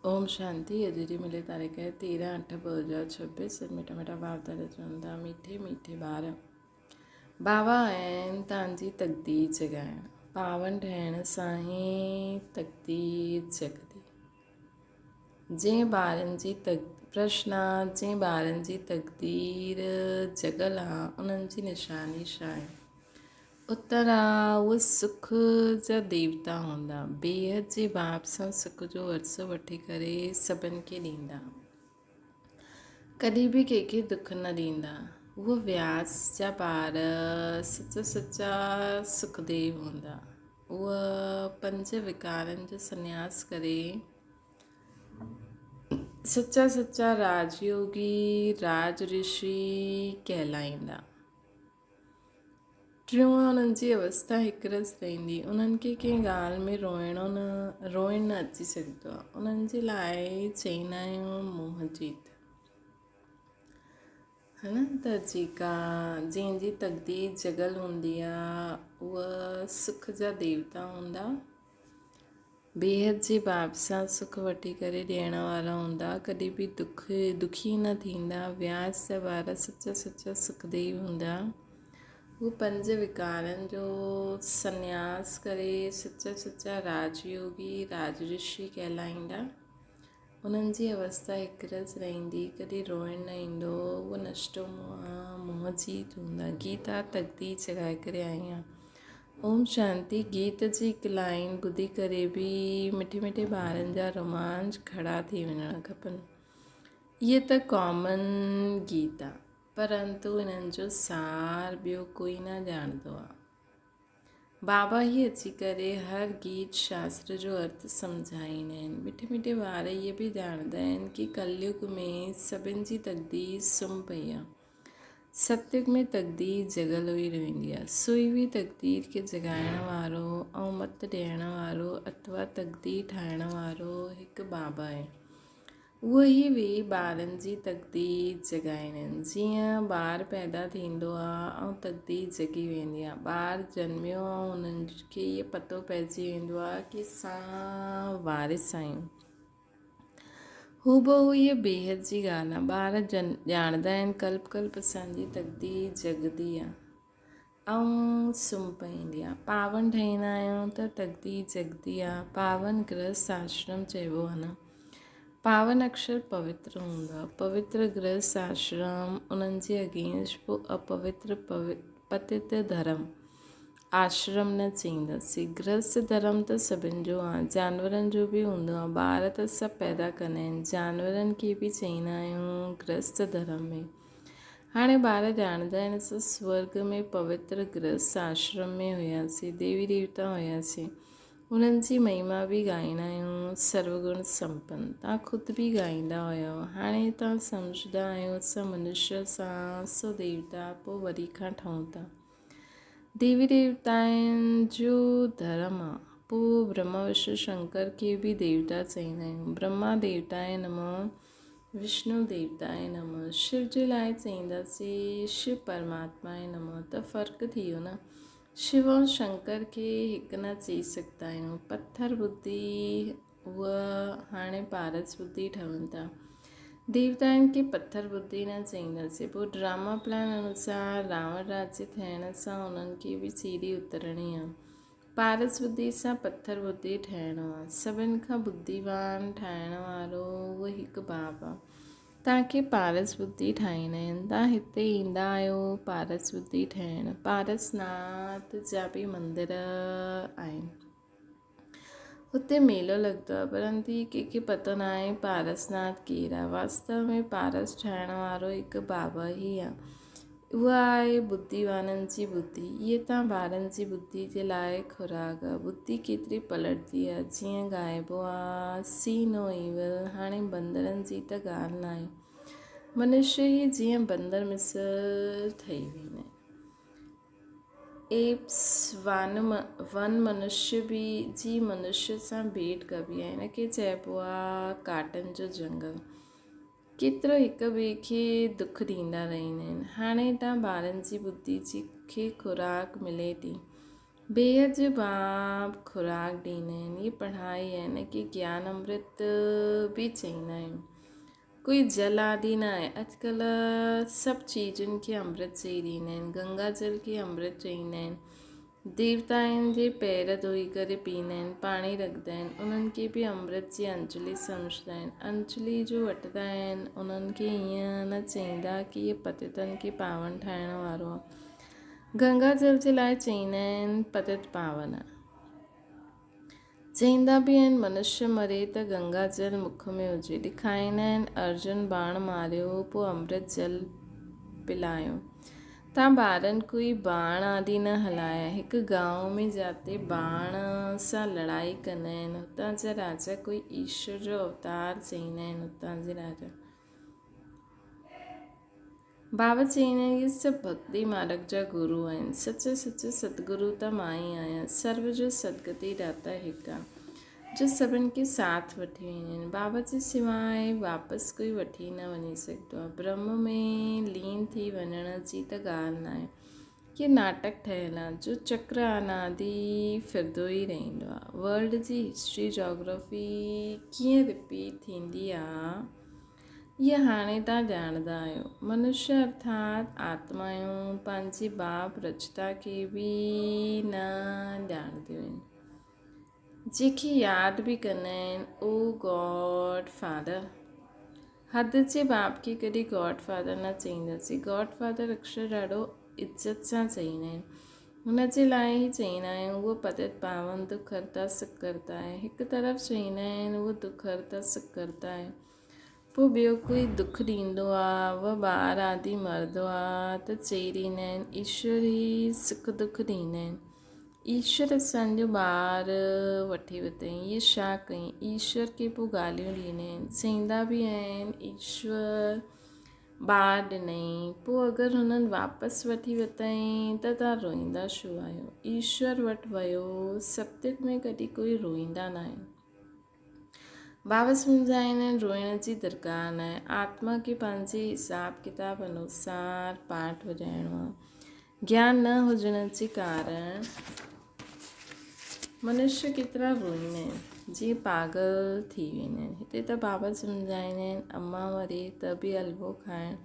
ओम शांति। अॼु जी मिले तारीख़ है 13/8/2026। मिठा मिठा वार्ता चवंदा मीठे मीठे ॿार बाबा आहिनि तव्हांजी तक़दीर जॻाइण, पावन ठहिण सां ई तक़दीर जॻंदी। जंहिं ॿारनि जी प्रश्न आहे, जंहिं ॿारनि जी तक़दीर जॻल आहे उन्हनि जी निशानी छा आहे? उत्तर आहे उहे सुख जा देवता हूंदा, बेहद जे बाप सां सुख जो वरसो वठी करे सभिनि खे ॾींदा, कॾहिं बि कंहिंखे दुख न ॾींदा। उहे व्यास जा ॿार सचा सुखदेव हूंदा। उहे 5 विकारनि जो संन्यास करे सचा राजयोगी राज ऋषि कहलाईंदा। टियों उन्हनि जी अवस्था हिकु रस रहंदी, उन्हनि खे कंहिं ॻाल्हि में रोइण न अची सघंदो आहे। उन्हनि जे लाइ चईंदा आहियूं मोह जीत, है न। त जंहिंजी तक़दीर जॻल हूंदी आहे उहा सुख जा देवता हूंदा, बेहद जे बाप सां सुख वठी करे ॾियण वारा हूंदा, कॾहिं बि दुखी न थींदा। व्यास जा ॿार सचा सुखदेव हूंदा। वो 5 विकारनि जो संन्यास करे सचा राजयोगी राजऋषि कहलाईंदा। उन्हनि जी अवस्था हिकु रस रहंदी, कॾहिं रोइण न ईंदो। उहो नष्टो मोह जीत हूंदा। गीता तक़दीर जॻाए करे आई आहे। ओम शांति। गीत जी हिकु लाइन ॿुधी करे बि मिठे मिठे ॿारनि जा रोमांच खड़ा थी वञणु खपनि। इहे त कॉमन गीत आहे, परंतु इन्हनि जो सार ॿियो कोई न ॼाणंदो आहे। बाबा ही अची करे हर गीत शास्त्र जो अर्थ सम्झाईंदा आहिनि। मिठे मिठे ॿार इहे बि ॼाणंदा आहिनि कि कलयुग में सभिनि जी तक़दीर सुम्ही पई आहे। सतयुग में तक़दीर जॻल हुई रहंदी आहे। सुई हुई तक़दीर खे जॻाइण वारो ऐं मत ॾियण वारो अथवा तक़दीर ठाहिण वारो हिकु बाबा आहे। उहे ई वेही ॿारनि जी तक़दीर जॻाईंदा आहिनि। जीअं ॿारु पैदा थींदो आहे ऐं तक़दीर जॻी वेंदी आहे। ॿारु जनमियो ऐं उन्हनि खे इहो पतो पइजी वेंदो आहे कि असां वारिस आहियूं। हूबहू इहा बेहद जी ॻाल्हि आहे। ॿार ॼाणंदा आहिनि कल्प असांजी तक़दीर जॻंदी आहे ऐं सुम्ही पईंदी आहे। पावन ठहींदा आहियूं त तक़दीर जॻंदी आहे। पावन गृहस्थ आश्रम चइबो आहे न। पावन अक्षर पवित्र हूंदो आहे। पवित्र गृहस्थ आश्रम उन्हनि जे अगेंस्ट पोइ अपवित्र पतित धर्म आश्रम न चईंदासीं। गृहस्थ धर्म त सभिनि जो आहे, जानवरनि जो बि हूंदो आहे। ॿार त सभु पैदा कंदा आहिनि, जानवरनि खे बि चईंदा आहियूं गृहस्थ धर्म में। हाणे ॿार ॼाणंदा आहिनि असां स्वर्ग में पवित्र गृहस्थ आश्रम में हुयासीं, देवी देवता हुयासीं। उन्हनि जी महिमा बि ॻाईंदा आहियूं, सर्वगुण संपन्न। तव्हां ख़ुदि बि ॻाईंदा हुयो। हाणे तव्हां सम्झंदा आहियो असां मनुष्य सां सो देवता पोइ वरी खां ठहूं था। देवी देवताउनि जो धर्म आहे। पोइ ब्रह्मा विष्णु शंकर खे बि देवता चईंदा आहियूं। ब्रह्मा देवताए नमः, विष्णु देवताए नमः। शिव जे लाइ चईंदासीं शिव परमात्माए नमः। त फ़र्क़ु थी वियो न। शिव ऐं शंकर खे हिकु न चई सघंदा आहियूं। पत्थर बुद्धि उहा हाणे पारस बुद्धि ठहनि था। देवताउनि खे पत्थर बुद्धि न चईंदासीं। पोइ ड्रामा प्लान अनुसार रावण राज्य थियण सां उन्हनि खे बि सीढ़ी उतरणी आहे। पारस बुद्धि सां पत्थर बुद्धि ठहिणो आहे। सभिनि खां बुद्धिवान ठाहिण वारो उहो हिकु बाप आहे। तव्हांखे पारस बुद्धि ठाहींदा आहिनि। तव्हां हिते ईंदा आहियो पारस बुद्धि ठहिण। पारसनाथ जा बि मंदर आहिनि, हुते मेलो लॻंदो आहे, परंतु कंहिंखे पतो न आहे पारसनाथ केरु आहे। वास्तव में पारस ठाहिण वारो हिकु बाबा ई आहे। उहा आहे बुद्धिवाननि जी बुद्धि। इहे तव्हां ॿारनि जी बुद्धि जे लाइ खुराक आहे। बुद्धि केतिरी पलटंदी आहे, जीअं ॻाइबो आहे सी नो इविल। हाणे बंदरनि जी त ॻाल्हि न आहे। मनुष्य ई जीअं बंदर मिसल ठही वेंदा आहिनि। एप्स वन मनुष्य बि जी मनुष्य सां भेट कबी आहे। हिन खे चइबो आहे काटनि जो जंगल। केतिरो हिक ॿिए खे दुख ॾींदा रहंदा आहिनि। हाणे तव्हां ॿारनि जी बुद्धि जी खे खुराक मिले थी। बेहद जो बाप खुराक ॾींदा आहिनि, ये पढ़ाई आहे न की ज्ञान अमृत बि चईंदा आहियूं। कोई जल आदि न आहे। अॼुकल्ह सभु चीज़ुनि खे अमृत चई ॾींदा आहिनि। गंगा जल खे अमृत चईंदा आहिनि। देवताउनि जे पैर धोई करे पीअंदा आहिनि, पाणी रखंदा आहिनि, उन्हनि खे बि अमृत जी अंजलि सम्झंदा आहिनि। अंजलि जो वठंदा आहिनि, उन्हनि खे ईअं न चईंदा की इहे पतितनि खे पावन ठाहिण वारो आहे। गंगा जल जे लाइ चईंदा आहिनि पतित पावन। चईंदा बि आहिनि मनुष्य मरे त गंगा जल मुख में हुजे। ॾेखारींदा आहिनि अर्जुन बाण मारियो पोइ अमृत जल पिलायो। तव्हां ॿारनि कोई बाण आदि न हलाया। हिकु गांव में जिते बाण सां लड़ाई कंदा आहिनि, हुतां जा राजा कोई ईश्वर जो अवतार चईंदा आहिनि। हुतां जे राजा बाबा चईंदा आहिनि इहे सभु भक्ति मार्ग जा गुरू आहिनि। सच सतगुरु त मां ई आहियां। सर्व जो सदगति दाता हिकु आहे जो सभिनि खे साथ वठी वेंदा आहिनि। बाबा जे सवाइ वापसि कोई वठी न वञी सघंदो आहे। ब्रह्म में लीन थी वञण जी त ॻाल्हि न आहे। ये नाटक ठहियलु आहे जो चक्र अनादि फिरंदो ई रहंदो आहे। वर्ल्ड जी हिस्ट्री जोग्राफी कीअं रिपीट थींदी आहे, इहा हाणे तव्हां ॼाणंदा आहियो। मनुष्य अर्थात आत्मायूं पंहिंजी बाप रचता खे बि न ॼाणंदियूं आहिनि। जंहिंखे यादि बि कंदा आहिनि ओ गॉड फादर। हद जे बाप खे कॾहिं गॉड फादर न चईंदासीं। गॉड फादर अक्षर ॾाढो इज़त सां चईंदा आहिनि। हुन जे लाइ ई चईंदा आहियूं उहो पतित पावन दुख हरता सुख करता आहे। हिकु तरफ़ चईंदा आहिनि उहो दुख हरता सुख करता आहे, पोइ ॿियो कोई दुख ॾींदो आहे, उहो ॿार आदि मरंदो आहे त चई ॾींदा आहिनि ईश्वर ई सुख दुख ॾींदा आहिनि। ईश्वर असांजो ॿार वठी वरितईं, इहे छा कई। ईश्वर खे पोइ ॻाल्हियूं ॾींदा आहिनि। चईंदा बि आहिनि ईश्वर ॿार ॾिनई, पोइ अगरि हुननि वापसि वठी वरितईं त तव्हां रोईंदा छो आहियो। ईश्वर वटि वियो सत्युग में कॾहिं कोई रोईंदा न आहिनि। बाबा सम्झाईंदा आहिनि रोइण जी दरकार न आहे। आत्मा खे पंहिंजे हिसाब किताब अनुसार पाठ वॼाइणो आहे। ज्ञान न हुजण जे कारण मनुष्य केतिरा रोईंदा आहिनि, जीअं पागल थी वेंदा आहिनि। हिते त बाबा सम्झाईंदा आहिनि अम्मा मरे त बि हलवो खाइणु,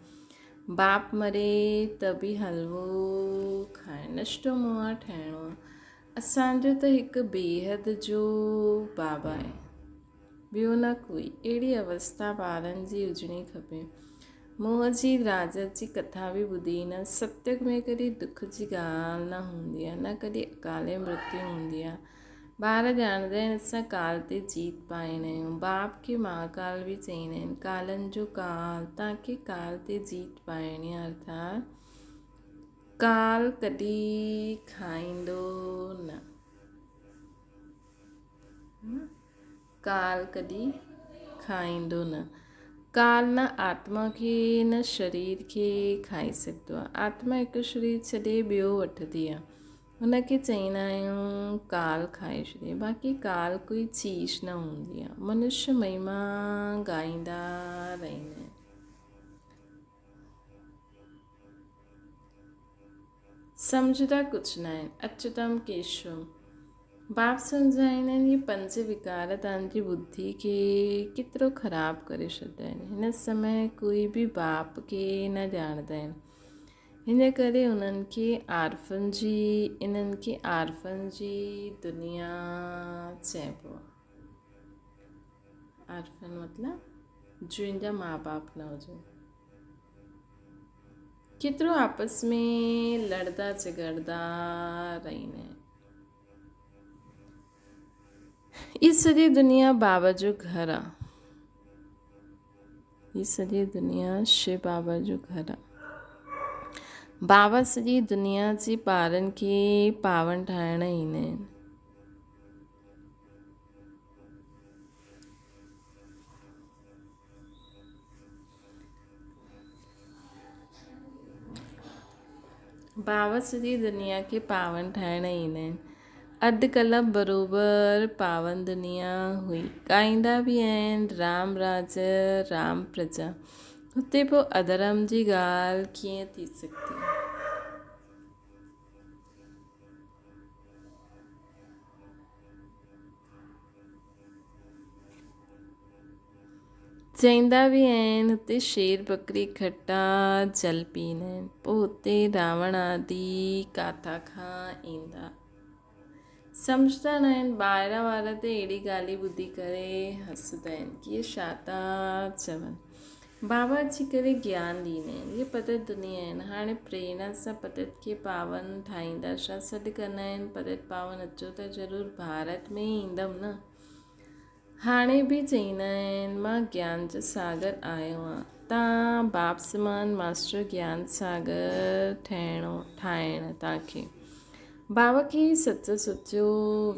बाप मरे त बि हलवो खाइणु, नशो मुआ ठाहिणो आहे। असांजो त हिकु बेहद जो बाबा आहे, ॿियो न कोई। अहिड़ी अवस्था ॿारनि जी हुजणी खपे। मोह जी राजत जी कथा बि ॿुधी न। सत्युग में कॾहिं दुख जी ॻाल्हि न हूंदी आहे, न कॾहिं अकाले मृत्यु हूंदी आहे। ॿार ॼाणंदा आहिनि असां काल ते जीत पाईंदा आहियूं। बाप खे महाकाल बि चईंदा आहिनि। कालनि जो काल, तव्हांखे काल ते जीत पाइणी आहे। अर्थात काल कॾहिं खाईंदो न, काल कॾहिं खाईंदो न। काल न आत्मा खे न शरीर खे खाई सघंदो आहे। आत्मा हिकु शरीर छॾे ॿियो वठंदी आहे, हुनखे चईंदा आहियूं काल खाए छॾे। बाक़ी काल कोई चीज न हूंदी आहे। मनुष्य महिमा ॻाईंदा रहंदा आहिनि। सम्झदा कुझु न आहिनि। अच्युतम केशवम बाप सम्झाईंदा आहिनि इहे पंज विकार तव्हांजी बुद्धि खे केतिरो ख़राबु करे छॾींदा आहिनि। हिन समय कोई बि बाप खे न ॼाणंदा आहिनि। हिन करे इन्हनि खे आर्फन जी दुनिया चइबो आहे। आर्फन मतिलबु जंहिंजा माउ बाप न हुजनि। केतिरो आपस में लड़दा झगड़दा रहंदा आहिनि। ये सॼी दुनिया बाबा जो घर आहे। ये सॼी दुनिया शिव बाबा जो घर आहे। बाबा सॼी दुनिया जे ॿारनि खे पावन ठाहिण ईंदा आहिनि। बाबा सॼी दुनिया खे पावन ठाहिण ईंदा आहिनि। अॼुकल्ह बराबरि पावन दुनिया हुई। ॻाईंदा बि आहिनि राम राज राम प्रजा। हुते पोइ अधर्म जी ॻाल्हि कीअं थी सघंदी। चईंदा बि आहिनि हुते शेर बकरी खटा जल पीना आहिनि, पोइ हुते रावण आदि काथां खां ईंदा। सम्झंदा न आहिनि, ॿाहिरां वारा त अहिड़ी ॻाल्हि ॿुधी करे हसंदा आहिनि की इहे छा था चवनि। बाबा अची करे ज्ञान ॾींदा आहिनि, इहे पतत दुनिया आहिनि। हाणे प्रेरणा सां पतत खे पावन ठाहींदा, छा सॾु कंदा आहिनि पतत पावन अचो त ज़रूरु भारत में ई ईंदमि न। हाणे बि चईंदा आहिनि मां ज्ञान जो सागर आयो आहियां, तव्हां बाप समान मास्टर ज्ञान सागर ठाहिण तव्हांखे। बाबा खे सचो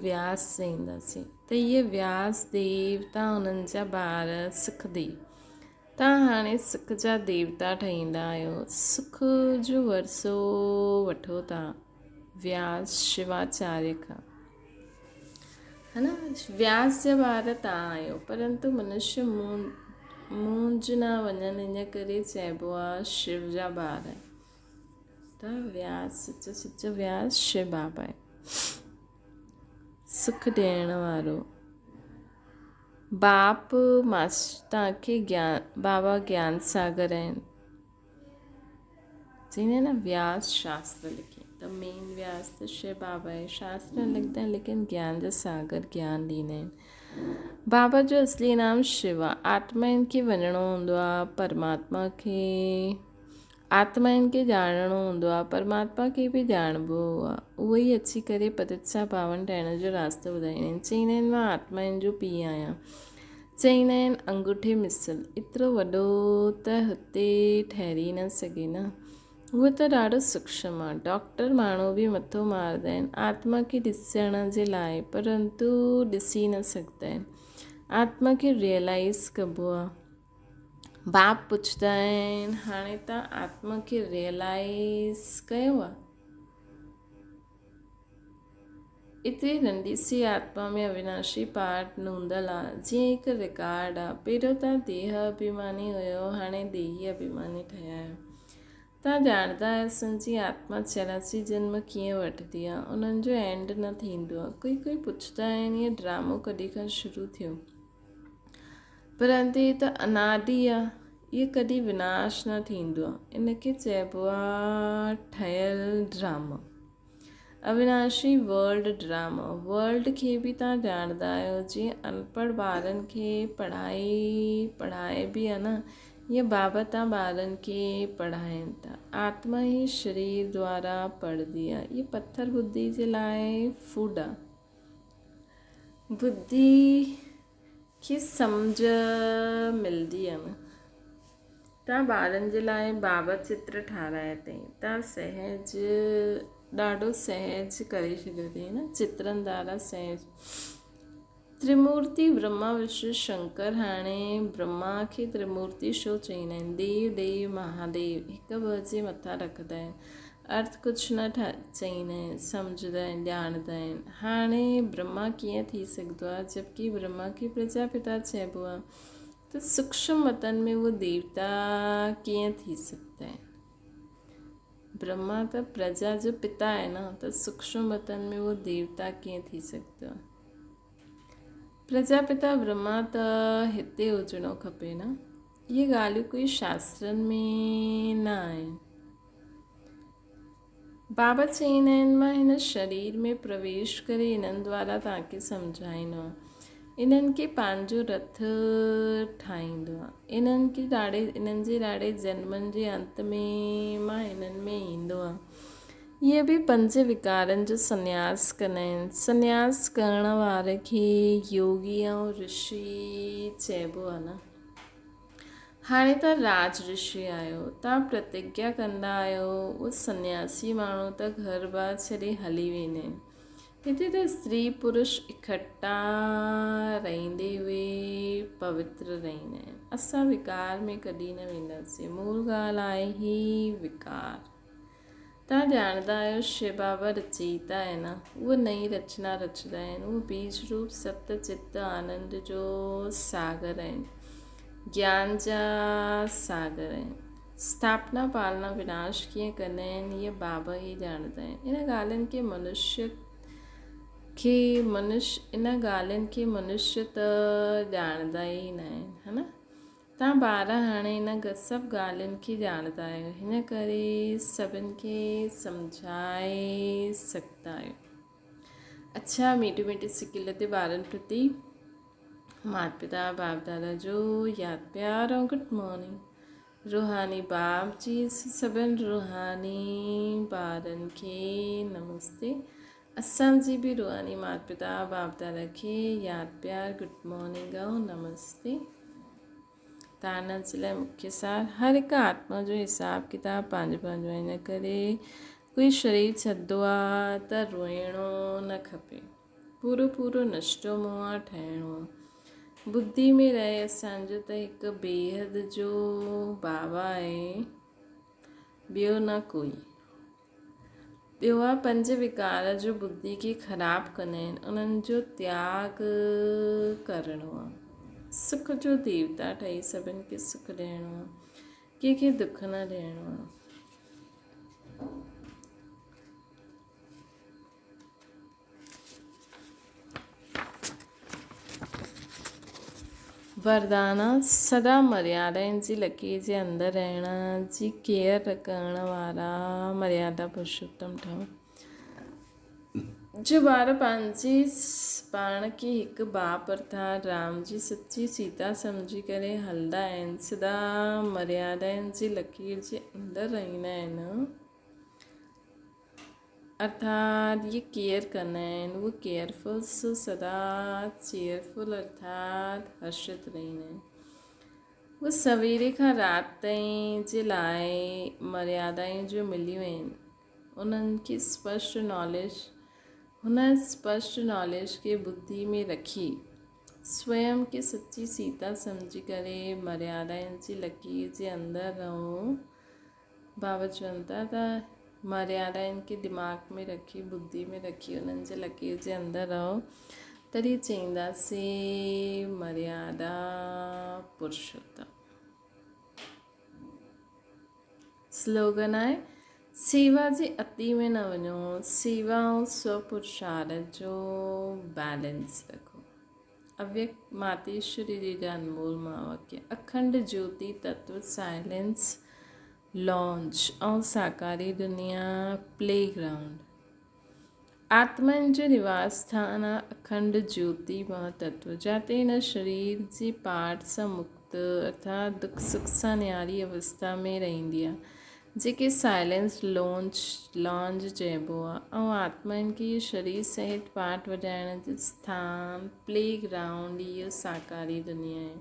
व्यास चईंदासीं त इहे व्यास देव तव्हां उन्हनि जा ॿार सुख देव, तव्हां हाणे सुख जा देवता ठहींदा आहियो, सुख जो वरसो वठो था व्यास शिवाचार्य खां, है न। व्यास जा ॿार तव्हां आहियो, परंतु मनुष्य मूंझ न वञनि इन करे चइबो आहे शिव जा ॿार आहे। त व्यास सचो व्यास शिव बाबा आहे, सुख ॾियण वारो। बाप तव्हांखे बाबा ज्ञान सागर आहिनि, चईंदा आहिनि न व्यास शास्त्र लिखे, त मेन व्यास त शिव बाबा आहे। शास्त्र लिखंदा आहिनि लेकिन ज्ञान जो सागर ज्ञान ॾींदा आहिनि। बाबा जो असली नाम शिव आहे। आत्माउनि खे वञिणो हूंदो आहे परमात्मा खे, आत्माउनि खे ॼाणणो हूंदो आहे, परमात्मा खे बि ॼाणबो आहे। उहो ई अची करे पतत सां पावन ठहिण जो रास्तो ॿुधाईंदा आहिनि। चईंदा आहिनि मां आत्माउनि जो पीउ आहियां, चईंदा आहिनि अंगूठे मिसल, एतिरो वॾो त हुते ठहिरी न सघे न, उहो त ॾाढो सूक्ष्म आहे। डॉक्टर माण्हू बि मथो मारंदा आहिनि आत्मा खे ॾिसण जे लाइ, परंतु ॾिसी न सघंदा आहिनि। आत्मा खे रियलाइज़ कबो आहे। बाप पुछंदा आहिनि हाणे तव्हां आत्मा खे रियलाइज़ कयो आहे? एतिरी नंढी सी आत्मा में अविनाशी पार्ट नूंदल आहे, जीअं हिकु रिकॉर्ड आहे। पहिरियों तव्हां देह अभिमानी हुयो, हाणे देही अभिमानी ठहिया आहियो। तव्हां ॼाणंदा आहियो असांजी आत्मा 84 जन्म कीअं वठंदी आहे, उन्हनि जो एंड न थींदो आहे। कोई पुछंदा आहिनि इहो ड्रामो कॾहिं खां शुरू थियो, परंतु इहे त अनादि आहे, इहो कॾहिं विनाश न थींदो आहे। इनखे चइबो आहे ठहियल ड्रामा, अविनाशी वर्ल्ड ड्रामा। वर्ल्ड खे बि तव्हां ॼाणंदा आहियो, जीअं अनपढ़ ॿारनि खे पढ़ाए बि आहे न, ईअं बाबा तव्हां ॿारनि खे पढ़ाइनि था। आत्मा ई शरीर द्वारा पढ़ंदी आहे। इहे पत्थर बुद्धि जे लाइ फूड आहे। बुद्धि खे सम्झ मिलंदी आहे न। तव्हां ॿारनि जे लाइ बाबा चित्र ठाराया अथई, तव्हां ॾाढो सहज करे छॾियो अथई न, चित्रनि द्वारा सहज। त्रिमूर्ति ब्रह्मा विष्णु शंकर। हाणे ब्रह्मा खे त्रिमूर्ति छो चईंदा आहिनि? देव महादेव हिकु ॿ जे मथां रखंदा आहिनि, अर्थ कुझु न चईंदा आहिनि, सम्झंदा आहिनि, ॼाणंदा आहिनि। हाणे ब्रह्मा कीअं थी सघंदो आहे, जबकि ब्रह्मा खे प्रजापिता चइबो आहे, त सूक्ष्म वतन में उहो देवता कीअं थी सघंदा आहिनि? ब्रह्मा त प्रजा जो पिता आहे न, त सूक्ष्म वतन में उहो देवता कीअं थी सघंदो आहे? प्रजापिता ब्रह्मा त हिते हुजणो खपे न। इहे ॻाल्हियूं कोई शास्त्रनि में न आहिनि। बाबा चईंदा आहिनि मां हिन शरीर में प्रवेश करे इन्हनि द्वारा तव्हांखे सम्झाईंदो आहे। इन्हनि खे पंहिंजो रथ ठाहींदो आहे। इन्हनि जे ॾाढे जन्मनि जे अंत में मां इन्हनि में ईंदो आहे। इहे बि 5 विकारनि जो संन्यास कंदा आहिनि। संन्यास करण वारे खे योगी ऐं ऋषि चइबो आहे न। हाणे तव्हां राज ऋषि आहियो, तव्हां प्रतिज्ञा कंदा आहियो। उहो सन्यासी माण्हू त घर बार छॾे हली वेंदा आहिनि। हिते त स्त्री पुरुष इकट्ठा रहंदे हुए पवित्र रहंदा आहिनि। असां विकार में कॾहिं न वेंदासीं। मूल ॻाल्हि आहे ई विकार। तव्हां ॼाणंदा आहियो शिव बाबा रचयिता आहे न, उहे नई रचना रचंदा आहिनि। उहे बीज रूप सप्त चित्त आनंद जो सागर आहिनि, ज्ञान जा सागर आहिनि। स्थापना पालना विनाश कीअं कंदा आहिनि, इहे बाबा ई ॼाणंदा आहिनि। इन ॻाल्हियुनि खे मनुष्य त ॼाणंदा ई न आहिनि, है न। तव्हां ॿार हाणे हिन सभु ॻाल्हियुनि खे ॼाणंदा आहियो, हिन करे सभिनि खे सम्झाए सघंदा आहियो। अच्छा, मीठी मीठी सिकिल ते ॿारनि प्रति माता पिता बाप दादा जो यादि प्यार ऐं गुड मॉर्निंग। रूहानी बाप जी सभिनि रूहानी ॿारनि खे नमस्ते। असांजी बि रूहानी माता पिता बाप दादा खे यादि प्यार गुड मॉर्निंग ऐं नमस्ते। तव्हां जे लाइ मुख्य सार, हर हिकु आत्मा जो हिसाब किताब पंहिंजो पंहिंजो आहे। हिन करे कोई शरीर छॾंदो आहे त रोइणो न खपे, पूरो पूरो नशो मुआ ठहिणो आहे। बुद्धि में रहे असांजो त हिकु बेहद जो बाबा आहे, ॿियो न कोई। ॿियो आहे पंज विकार जो बुद्धि खे ख़राबु कंदा आहिनि, उन्हनि जो त्याग करिणो आहे। सुख जो देवता ठही सभिनि खे सुख ॾियणो आहे, कंहिंखे दुख न ॾियणो आहे। वरदाना सदा मर्यादाउनि जी लकीर जे अंदरि रहण जी केयर करण वारा मर्यादा पुरुषोत्तम ठहो। जो ॿार पंहिंजे पाण खे हिकु बाप अर्थात राम जी सच्ची सीता सम्झी करे हलंदा आहिनि, सदा मर्यादाउनि जी लकीर जे अंदरि रहंदा आहिनि, अर्थात ये केयर कंदा आहिनि, उहे केयरफुल सदा चेयरफुल अर्थात हर्षित रहंदा आहिनि। उहे सवेरे खां राति ताईं जे लाइ मर्यादाऊं जो मिलियूं आहिनि, उन्हनि खे स्पष्ट नॉलेज, हुन स्पष्ट नॉलेज खे बुद्धि में रखी स्वयं खे सच्ची सीता सम्झी करे मर्यादाउनि जी लकीर जे अंदरि रहो। बाबा चवनि था त मर्यादाउनि खे दिमाग़ में रखी, बुद्धि में रखी, उन्हनि जे लकीर जे अंदरि रहो, तॾहिं चईंदासीं मर्यादा पुरुषोत्तम। स्लोगन आहे, सेवा जे अति में न वञो, सेवा ऐं स्वपुरुषार्थ जो बैलेंस रखो। अव्यक्त मातेश्वरी जी जा अनमोल वाक्य, अखंड ज्योति तत्व साइलेंस लॉन्च ऐं साकारी दुनिया प्लेग्राउंड। आत्मनि जो निवास स्थान आहे अखंड ज्योति महातत्व, जाते हिन शरीर जी पाठ सां मुक्त अर्थात दुख सुख सां न्यारी अवस्था में रहंदी आहे, जेके साइलेंस लॉन्च चइबो आहे। ऐं आत्मनि खे इहो शरीर सहित पाठ वॼाइण जो स्थान प्लेग्राउंड, इहो साकारी दुनिया आहे।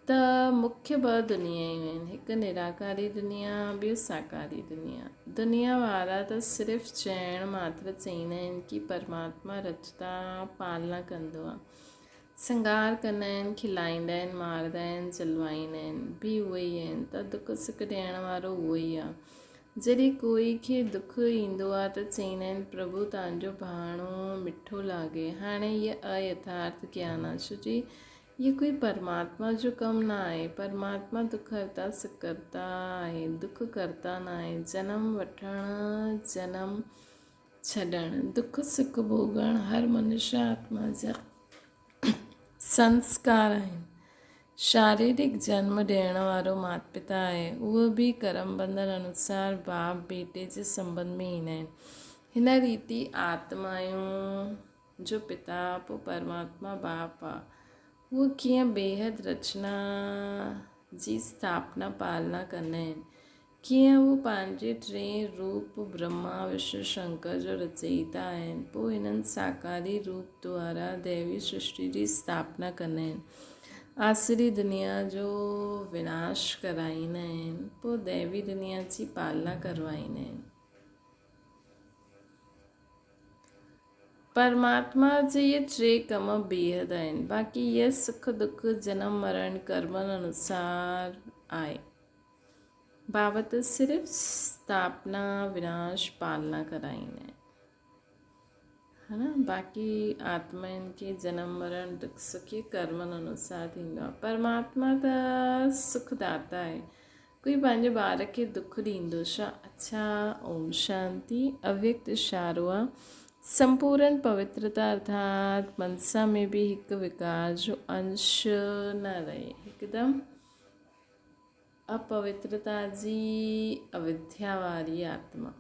त मुख्य ॿ दुनियाऊं आहिनि, हिकु निराकारी दुनिया, ॿियो साकारी दुनिया। दुनिया वारा त सिर्फ़ु चइण मात्र चईंदा आहिनि कि परमात्मा रचता पालना कंदो आहे, सिंगार कंदा आहिनि, खिलाईंदा आहिनि, मारंदा आहिनि, जलवाईंदा आहिनि, बि उहे ई आहिनि, त दुख सुख ॾियण वारो उहो ई आहे। जॾहिं कोई खे दुख ईंदो आहे त चईंदा आहिनि प्रभु तव्हांजो भाणो मिठो लागे। हाणे इहा अयथार्थ ज्ञान आहे, छो जी ये कोई परमात्मा जो कमु न आहे। परमात्मा दुख हरता सुख करता आहे, दुख करता न आहे। जनम वठणु जनम छॾणु, दुख सुख भोगण हर मनुष्य आत्मा जा संस्कार आहिनि। शारीरिक जन्म ॾियण वारो माता पिता आहे, उहो बि कर्म बंधन अनुसार बाप बेटे जे संबंध में ईंदा आहिनि। हिन रीति आत्माऊं जो पिता पोइ परमात्मा बाप आहे, उहो कीअं बेहद रचना जी स्थापना पालना कंदा आहिनि, कीअं उहो पंहिंजे टे रूप ब्रह्मा विष्णु शंकर जो रचयिता आहिनि, पोइ हिननि साकारी रूप द्वारा दैवी सृष्टि जी स्थापना कंदा आहिनि, आसुरी दुनिया जो विनाश कराईंदा आहिनि, पोइ दैवी दुनिया जी पालना करवाईंदा आहिनि। परमात्मा जे इहे टे कम बेहद आहिनि, बाक़ी इहे सुख दुख जनम मरण कर्मनि अनुसार आहे। बाबत सिर्फ़ु स्थापना विनाश पालना कराईंदा आहिनि, है ना। बाक़ी आत्माउनि खे जनम मरण दुख सुख कर्मनि अनुसार थींदो आहे। परमात्मा त सुखदाता आहे, कोई पंहिंजे ॿार खे दुख ॾींदो छा? अच्छा, ओम शांति। अव्यक्त इशारो आहे, संपूर्ण पवित्रता अर्थात मनसा में बि हिकु विकार जो अंश न रहे, हिकदमि अपवित्रता जी अविद्या वाली आत्मा।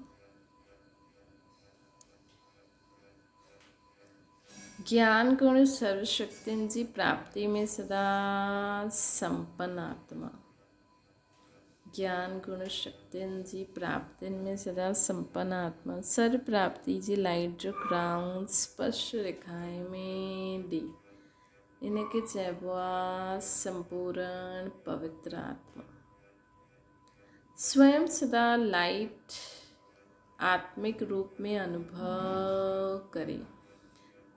ज्ञान गुण सर्वशक्तिन जी प्राप्ति में सदा संपन्न आत्मा। ज्ञान गुण शक्तिन जी प्राप्तिन में सदा संपन्न आत्मा। सर्व प्राप्ति जी लाइट जो क्राउन स्पष्ट रेखाएं में दी इनके चैबुआ संपूर्ण पवित्र आत्मा। स्वयं सदा लाइट आत्मिक रूप में अनुभव करे।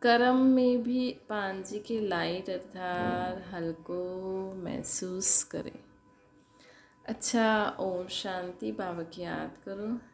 कर्म में भी पांजी के लाइट अर्थात हल्को महसूस करे। अच्छा, ओम शांति। बाबा की याद करो।